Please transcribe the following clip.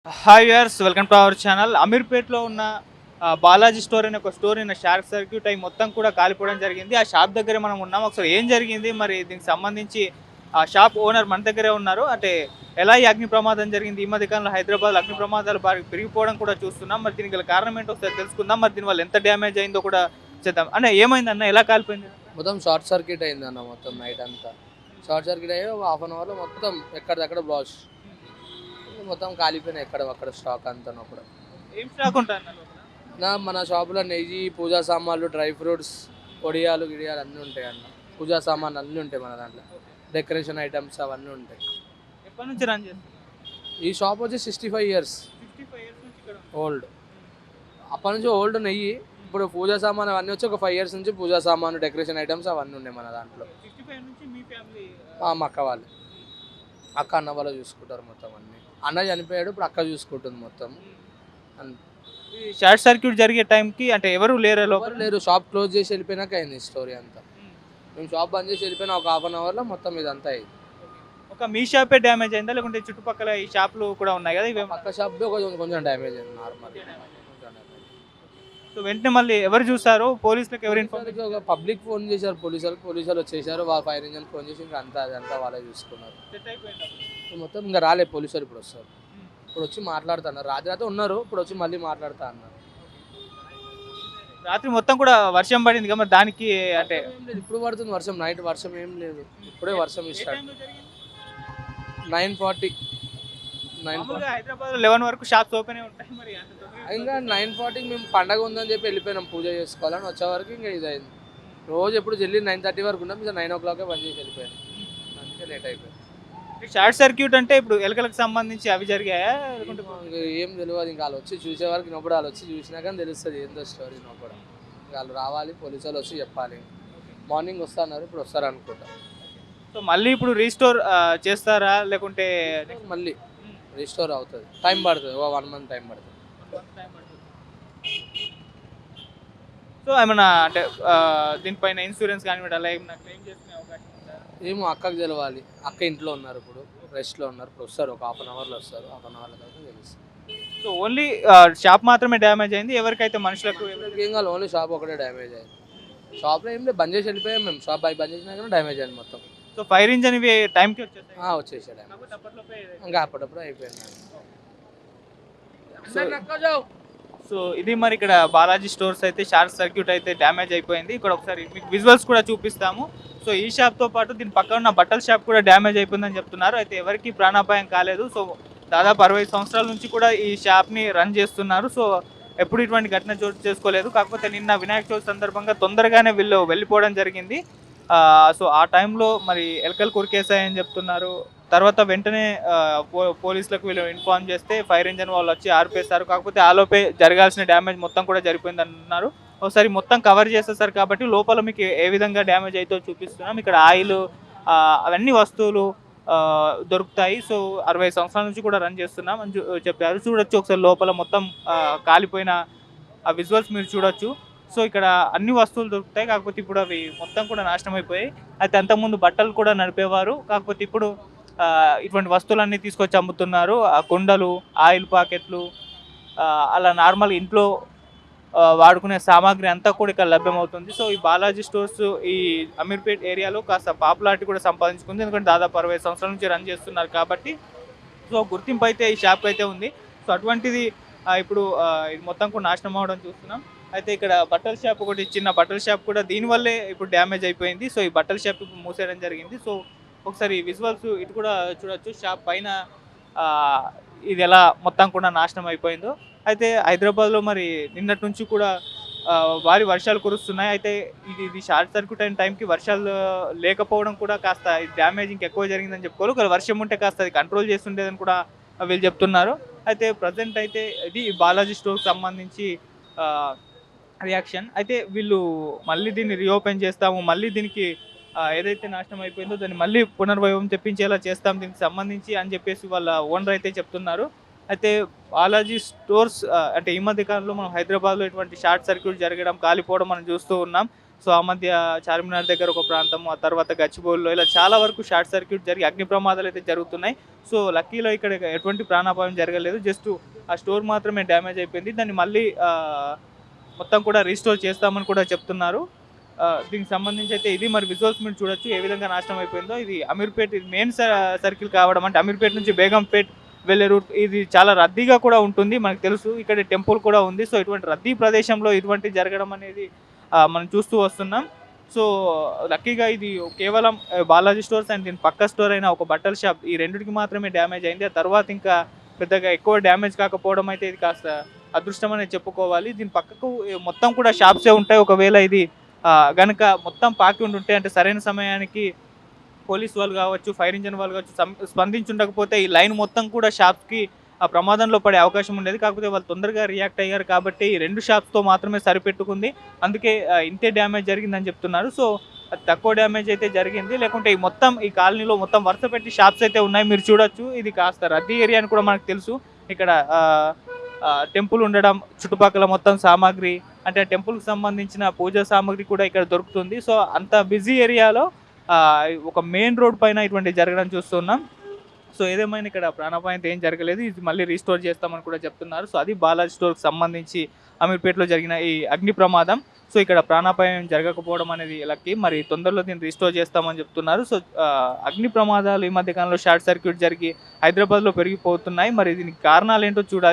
Hi viewers, welcome to our channel. అమీర్పేట్లో ఉన్న Balaji store అనే ఒక స్టోర్ నిన్న షార్ట్ సర్క్యూట్ అయి మొత్తం కూడా కాలిపోవడం జరిగింది. ఆ షాప్ దగ్గర మనం ఉన్నాం. ఒకసారి ఏం జరిగింది, మరి దీనికి సంబంధించి ఆ షాప్ ఓనర్ మన దగ్గరే ఉన్నారు. అంటే ఎలా ఈ అగ్ని ప్రమాదం జరిగింది, ఈ మధ్య కాలంలో హైదరాబాద్ అగ్ని ప్రమాదాలు బాగా పెరిగిపోవడం కూడా చూస్తున్నాం. మరి దీనికి గల కారణం ఏంటో ఒకసారి తెలుసుకుందాం. మరి దీనివల్ల ఎంత డ్యామేజ్ అయిందో కూడా చేద్దాం. అన్న, ఏమైంది అన్న, ఎలా కాలిపోయింది? మొత్తం షార్ట్ సర్క్యూట్ అయింది అన్న. మొత్తం నైట్ అంతా షార్ట్ సర్క్యూట్ అయ్యి ఒక హాఫ్ అన్ అవర్లో మొత్తం ఎక్కడిదక్కడ బ్లాస్ట్ మొత్తం కాలిపోయినాయి. అక్కడ స్టాక్ అంతా కూడా. ఏం స్టాక్ ఉంటుంది మన షాపులో నెయ్యి, పూజా సామాన్లు, డ్రై ఫ్రూట్స్, పొడియాలు గిడియాలు అన్నీ ఉంటాయి అన్న. పూజా సామాన్లు అన్నీ ఉంటాయి మన దాంట్లో. డెకరేషన్ ఐటమ్స్ అవన్నీ ఉంటాయి. ఎప్పటి నుంచి రన్ చేస్తారు ఈ షాప్ వచ్చి 65 years 65 years నుంచి ఇక్కడ ఓల్డ్. అప్పటి నుంచి ఓల్డ్ నెయ్యి. ఇప్పుడు పూజా సామాన్ అవన్నీ వచ్చి ఒక 5 years నుంచి పూజా సామాను, డెకరేషన్ ఐటమ్స్ అవన్నీ ఉన్నాయి మన దాంట్లో. 65 నుంచి మీ ఫ్యామిలీ? మా అక్క వాళ్ళు, అక్క అన్న వాళ్ళు చూసుకుంటారు మొత్తం అన్నీ. అన్న చనిపోయాడు, ఇప్పుడు అక్క చూసుకుంటుంది మొత్తం. షార్ట్ సర్క్యూట్ జరిగే టైంకి అంటే ఎవరు లేరు ఎవరు లేరు. షాప్ క్లోజ్ చేసి వెళ్ళిపోయినాక అయింది స్టోరీ అంతా. మేము షాప్ బంద్ చేసి వెళ్ళిపోయినా ఒక హాఫ్ అన్ అవర్లో మొత్తం ఇదంతా అయింది. ఒక మీ షాపే డ్యామేజ్ అయిందా, లేకుంటే చుట్టుపక్కల ఈ షాపులు కూడా ఉన్నాయి కదా ఇవి? పక్క షాప్ కొంచెం డ్యామేజ్ అయింది నార్మల్. సో వెంటనే మళ్ళీ ఎవరు చూసారు? పోలీసులకు ఎవరు ఇన్ఫార్మ్? ఒక పబ్లిక్ ఫోన్ చేశారు పోలీసులు వచ్చేసారు. వాళ్ళ ఫైర్ ఇంజన్ ఫోన్ చేసి ఇంకా అదంతా వాళ్ళే చూసుకున్నారు. మొత్తం ఇంకా రాలే పోలీసులు. ఇప్పుడు వస్తారు, ఇప్పుడు వచ్చి మాట్లాడుతున్నారు. రాత్రి ఉన్నారు, ఇప్పుడు వచ్చి మళ్ళీ మాట్లాడుతా అన్నారు. రాత్రి మొత్తం కూడా వర్షం పడింది కదా, దానికి అంటే ఇప్పుడు పడుతుంది వర్షం. నైట్ వర్షం ఏం లేదు, ఇప్పుడే వర్షం ఇస్తాడు. 9:40 హైదరాబాద్ 11 వరకు షాప్స్ ఓపెన్ ఉంటాయి. మరి ఇంకా 9:40 మేము పండగ ఉందని చెప్పి వెళ్ళిపోయినాం పూజ చేసుకోవాలని. వచ్చే వరకు ఇంకా ఇది అయింది. రోజు ఎప్పుడు జల్లి 9:30 వరకు ఉన్నాం, ఇంకా 9 o'clock బంద్ చేసి వెళ్ళిపోయాను. అందుకే లేట్ అయిపోయింది. షార్ట్ సర్క్యూట్ అంటే ఇప్పుడు ఎలకలకు సంబంధించి అవి జరిగాయా? ఏం తెలియదు. ఇంకా వాళ్ళు వచ్చి చూసే వరకు నప్పుడు వాళ్ళు వచ్చి చూసినా కానీ తెలుస్తుంది ఏందో స్టోరీ. నప్పుడు వాళ్ళు రావాలి, పోలీసు వాళ్ళు వచ్చి చెప్పాలి. మార్నింగ్ వస్తున్నారు, ఇప్పుడు వస్తారు అనుకుంటా. సో మళ్ళీ ఇప్పుడు రీస్టోర్ చేస్తారా, లేకుంటే మళ్ళీ రీస్టోర్ అవుతుంది? టైం పడుతుంది, 1 month టైం పడుతుంది. సో ఏమన్నా అంటే దీనిపైన ఇన్సూరెన్స్ కానీ అలా ఏమన్నా క్లెయిమ్ చేసుకునే అవకాశం ఉందా? ఏమో అక్కకు తెలవాలి. అక్క ఇంట్లో ఉన్నారు, ఇప్పుడు రెస్ట్లో ఉన్నారు. ఇప్పుడు వస్తారు, ఒక హాఫ్ అన్ అవర్లో వస్తారు. హాఫ్ అన్ అవర్లో తర్వాత తెలుస్తుంది. సో ఓన్లీ షాప్ మాత్రమే డ్యామేజ్ అయింది, ఎవరికైతే మనుషులకు ఏం కాదు. ఓన్లీ షాప్ ఒకటే డ్యామేజ్ అయింది. షాప్లో ఏం లేదు, బంద్ చేసి వెళ్ళిపోయాం మేము. షాప్ బంద్ చేసినా కానీ డ్యామేజ్ అయింది మొత్తం. సో ఫైర్ ఇంజన్ ఇవి టైంకి వచ్చేసాయి? వచ్చేసాడు. ఇంకా అప్పటిప్పుడు అయిపోయింది. సో ఇది మరి ఇక్కడ బాలాజీ స్టోర్స్ అయితే షార్ట్ సర్క్యూట్ అయితే డ్యామేజ్ అయిపోయింది. ఇక్కడ ఒకసారి మీకు విజువల్స్ కూడా చూపిస్తాము. సో ఈ షాప్తో పాటు దీని పక్కన ఉన్న బట్టల షాప్ కూడా డ్యామేజ్ అయిపోయిందని చెప్తున్నారు. అయితే ఎవరికి ప్రాణాపాయం కాలేదు. సో దాదాపు 60 సంవత్సరాల నుంచి కూడా ఈ షాప్ని రన్ చేస్తున్నారు. సో ఎప్పుడు ఇటువంటి ఘటన చోటు చేసుకోలేదు. కాకపోతే నిన్న వినాయక చవితి సందర్భంగా తొందరగానే వీళ్ళు వెళ్ళిపోవడం జరిగింది. సో ఆ టైంలో మరి ఎలకలు కొరికేసాయని చెప్తున్నారు. తర్వాత వెంటనే పోలీసులకు వీళ్ళు ఇన్ఫార్మ్ చేస్తే ఫైర్ ఇంజన్ వాళ్ళు వచ్చి ఆర్పేస్తారు. కాకపోతే ఆలోపే జరగాల్సిన డ్యామేజ్ మొత్తం కూడా జరిపోయింది అంటున్నారు. ఒకసారి మొత్తం కవర్ చేసేసారు కాబట్టి లోపల మీకు ఏ విధంగా డ్యామేజ్ అయితే చూపిస్తున్నాం. ఇక్కడ ఆయిల్ అవన్నీ వస్తువులు దొరుకుతాయి. సో 60 సంవత్సరాల నుంచి కూడా రన్ చేస్తున్నాం అని చెప్పారు. చూడొచ్చు ఒకసారి లోపల మొత్తం కాలిపోయిన ఆ విజువల్స్ మీరు చూడొచ్చు. సో ఇక్కడ అన్ని వస్తువులు దొరుకుతాయి, కాకపోతే ఇప్పుడు అవి మొత్తం కూడా నాశనం అయిపోయాయి. అయితే అంతకుముందు బట్టలు కూడా నడిపేవారు, కాకపోతే ఇప్పుడు ఇటువంటి వస్తువులన్నీ తీసుకొచ్చి అమ్ముతున్నారు. కుండలు, ఆయిల్ ప్యాకెట్లు, అలా నార్మల్ ఇంట్లో వాడుకునే సామాగ్రి అంతా కూడా ఇక్కడ లభ్యమవుతుంది. సో ఈ బాలాజీ స్టోర్స్ ఈ అమీర్పేట్ ఏరియాలో కాస్త పాపులారిటీ కూడా సంపాదించుకుంది, ఎందుకంటే దాదాపు 60 సంవత్సరాల నుంచి రన్ చేస్తున్నారు కాబట్టి. సో గుర్తింపు అయితే ఈ షాప్కి అయితే ఉంది. సో అటువంటిది ఇప్పుడు ఇది మొత్తం కూడా నాశనం అవ్వడం చూస్తున్నాం. అయితే ఇక్కడ బట్టల షాప్, ఒకటి చిన్న బట్టల షాప్ కూడా దీనివల్లే ఇప్పుడు డ్యామేజ్ అయిపోయింది. సో ఈ బట్టల షాప్ ఇప్పుడు మూసేయడం జరిగింది. సో ఒకసారి విజువల్స్ ఇటు కూడా చూడొచ్చు. షాప్ పైన ఇది ఎలా మొత్తం కూడా నాశనం అయిపోయిందో. అయితే హైదరాబాద్లో మరి నిన్నటి నుంచి కూడా భారీ వర్షాలు కురుస్తున్నాయి. అయితే ఇది షార్ట్ సర్క్యూట్ అయిన టైంకి వర్షాలు లేకపోవడం కూడా కాస్త డ్యామేజ్ ఇంకెక్కువ జరిగిందని చెప్పుకోవాలి. ఒకవేళ వర్షం ఉంటే కాస్త అది కంట్రోల్ చేస్తుండేదని కూడా వీళ్ళు చెప్తున్నారు. అయితే ప్రజెంట్ అయితే ఇది బాలాజీ స్టోర్కి సంబంధించి రియాక్షన్. అయితే వీళ్ళు మళ్ళీ దీన్ని రీఓపెన్ చేస్తాము, మళ్ళీ దీనికి ఏదైతే నాశనం అయిపోయిందో దాన్ని మళ్ళీ పునర్వైభవం తెప్పించేలా చేస్తాం దీనికి సంబంధించి అని చెప్పేసి వాళ్ళ ఓనర్ అయితే చెప్తున్నారు. అయితే బాలాజీ స్టోర్స్ అంటే ఈ మధ్య కాలంలో మనం హైదరాబాద్లో ఇటువంటి షార్ట్ సర్క్యూట్ జరగడం, కాలిపోవడం మనం చూస్తూ ఉన్నాం. సో ఆ మధ్య చార్మినార్ దగ్గర ఒక ప్రాంతము, ఆ తర్వాత గచ్చిబౌలిలో ఇలా చాలా వరకు షార్ట్ సర్క్యూట్ జరిగి అగ్ని ప్రమాదాలు అయితే జరుగుతున్నాయి. సో లక్కీలో ఇక్కడ ఎటువంటి ప్రాణాపాయం జరగలేదు. జస్ట్ ఆ స్టోర్ మాత్రమే డ్యామేజ్ అయిపోయింది. దాన్ని మళ్ళీ మొత్తం కూడా రీస్టోర్ చేస్తామని కూడా చెప్తున్నారు. దీనికి సంబంధించి అయితే ఇది మరి విజువల్స్ మీరు చూడొచ్చు ఏ విధంగా నాశనం అయిపోయిందో. ఇది అమీర్పేట్, ఇది మెయిన్ సర్కిల్ కావడం, అంటే అమీర్పేట్ నుంచి బేగంపేట్ వెళ్ళే రూట్ ఇది చాలా రద్దీగా కూడా ఉంటుంది. మనకు తెలుసు ఇక్కడ టెంపుల్ కూడా ఉంది. సో ఇటువంటి రద్దీ ప్రదేశంలో ఇటువంటి జరగడం అనేది మనం చూస్తూ వస్తున్నాం. సో లక్కీగా ఇది కేవలం బాలాజీ స్టోర్స్ అండ్ దీని పక్క స్టోర్ అయిన ఒక బట్టల షాప్, ఈ రెండింటికి మాత్రమే డ్యామేజ్ అయింది. ఆ తర్వాత ఇంకా పెద్దగా ఎక్కువ డ్యామేజ్ కాకపోవడం అయితే ఇది కాస్త అదృష్టం అనేది చెప్పుకోవాలి. దీని పక్కకు మొత్తం కూడా షాప్సే ఉంటాయి. ఒకవేళ ఇది గనుక మొత్తం పాకి ఉంటుంటే, అంటే సరైన సమయానికి పోలీస్ వాళ్ళు కావచ్చు, ఫైర్ ఇంజన్ వాళ్ళు కావచ్చు స్పందించుండకపోతే ఈ లైన్ మొత్తం కూడా షాప్కి ఆ ప్రమాదంలో పడే అవకాశం ఉండేది. కాకపోతే వాళ్ళు తొందరగా రియాక్ట్ అయ్యారు కాబట్టి ఈ 2 షాప్స్తో మాత్రమే సరిపెట్టుకుంది. అందుకే ఇంతే డ్యామేజ్ జరిగిందని చెప్తున్నారు. సో అది తక్కువ డ్యామేజ్ అయితే జరిగింది. లేకుంటే ఈ మొత్తం ఈ కాలనీలో మొత్తం వరుస పెట్టి షాప్స్ అయితే ఉన్నాయి. మీరు చూడొచ్చు ఇది కాస్త రద్దీ ఏరియా అని కూడా మనకు తెలుసు. ఇక్కడ టెంపుల్ ఉండడం, చుట్టుపక్కల మొత్తం సామాగ్రి, అంటే టెంపుల్కి సంబంధించిన పూజా సామాగ్రి కూడా ఇక్కడ దొరుకుతుంది. సో అంత బిజీ ఏరియాలో ఒక మెయిన్ రోడ్ పైన ఇటువంటి జరగడం చూస్తున్నాం. సో ఏదేమైనా ఇక్కడ ప్రాణాపాయం ఏం జరగలేదు. ఇది మళ్ళీ రీస్టోర్ చేస్తామని కూడా చెప్తున్నారు. సో అది బాలాజీ స్టోర్కి సంబంధించి అమీర్పేటలో జరిగిన ఈ అగ్ని ప్రమాదం. సో ఇక్కడ ప్రాణాపాయం జరగకపోవడం అనేది లక్కీ. మరి తొందరలో దీన్ని రీస్టోర్ చేస్తామని చెప్తున్నారు. సో అగ్ని ప్రమాదాలు ఈ మధ్య కాలంలో షార్ట్ సర్క్యూట్ జరిగి హైదరాబాద్లో పెరిగిపోతున్నాయి. మరి దీనికి కారణాలు ఏంటో చూడాలి.